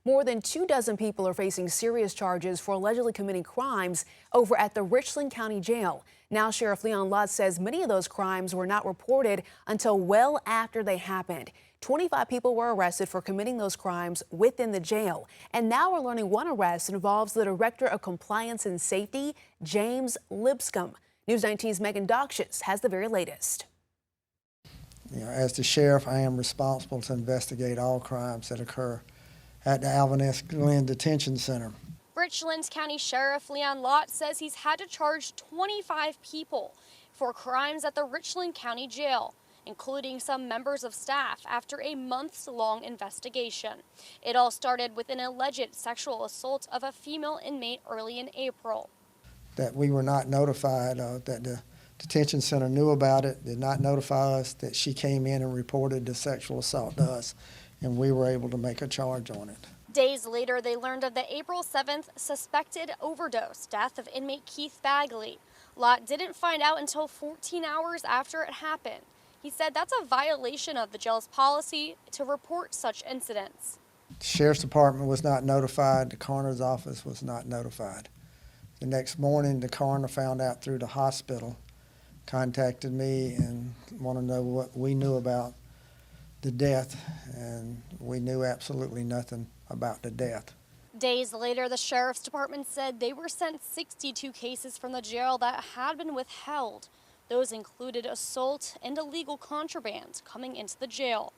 More than 24 people are facing serious charges for allegedly committing crimes over at the Richland County Jail. Now, Sheriff Leon Lott says many of those crimes were not reported until well after they happened. 25 people were arrested for committing those crimes within the jail. And now we're learning one arrest involves the Director of Compliance and Safety, James Lipscomb. News 19's Megan Doxius has the very latest. As the sheriff, I am responsible to investigate all crimes that occur at the Alvin S. Glenn Detention Center. Richland County Sheriff Leon Lott says he's had to charge 25 people for crimes at the Richland County Jail, including some members of staff, after a months-long investigation. It all started with an alleged sexual assault of a female inmate early in April. That we were not notified, that the detention center knew about it, did not notify us, that she came in and reported the sexual assault to us, and we were able to make a charge on it. Days later, they learned of the April 7th suspected overdose death of inmate Keith Bagley. Lott didn't find out until 14 hours after it happened. He said that's a violation of the jail's policy to report such incidents. The Sheriff's Department was not notified. The coroner's office was not notified. The next morning, the coroner found out through the hospital, contacted me and wanted to know what we knew about the death, and we knew absolutely nothing about the death. Days later, the Sheriff's Department said they were sent 62 cases from the jail that had been withheld. Those included assault and illegal contraband coming into the jail.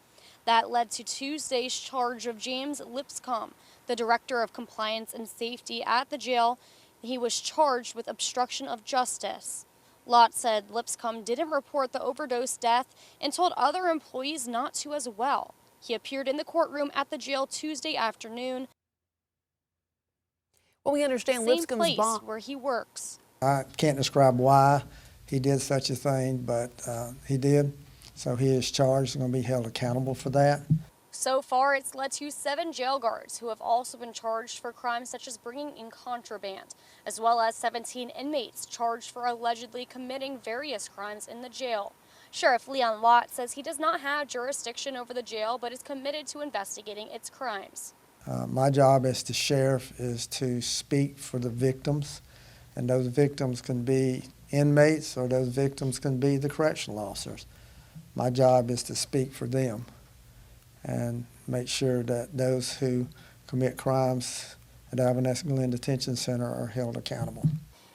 That led to Tuesday's charge of James Lipscomb, the Director of Compliance and Safety at the jail. He was charged with obstruction of justice. Lott said Lipscomb didn't report the overdose death and told other employees not to as well. He appeared in the courtroom at the jail Tuesday afternoon. Well, we understand Lipscomb's bond where he works. I can't describe why he did such a thing, but he did. So he is charged and going to be held accountable for that. So far, it's led to 7 jail guards who have also been charged for crimes such as bringing in contraband, as well as 17 inmates charged for allegedly committing various crimes in the jail. Sheriff Leon Lott says he does not have jurisdiction over the jail, but is committed to investigating its crimes. My job as the sheriff is to speak for the victims, and those victims can be inmates or those victims can be the correctional officers. My job is to speak for them and make sure that those who commit crimes at Alvin S. Glenn Detention Center are held accountable.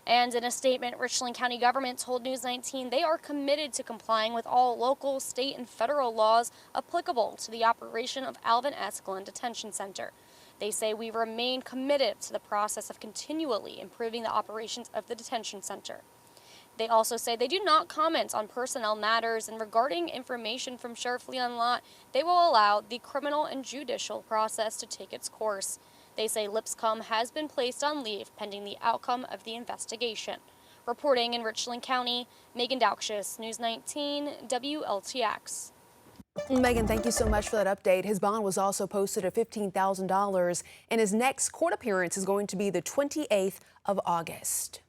And in a statement, Richland County government told News 19 they are committed to complying with all local, state, and federal laws applicable to the operation of Alvin S. Glenn Detention Center. They say we remain committed to the process of continually improving the operations of the detention center. They also say they do not comment on personnel matters, and regarding information from Sheriff Leon Lott, they will allow the criminal and judicial process to take its course. They say Lipscomb has been placed on leave pending the outcome of the investigation. Reporting in Richland County, Megan Doxius, News 19, WLTX. Megan, thank you so much for that update. His bond was also posted at $15,000, and his next court appearance is going to be the 28th of August.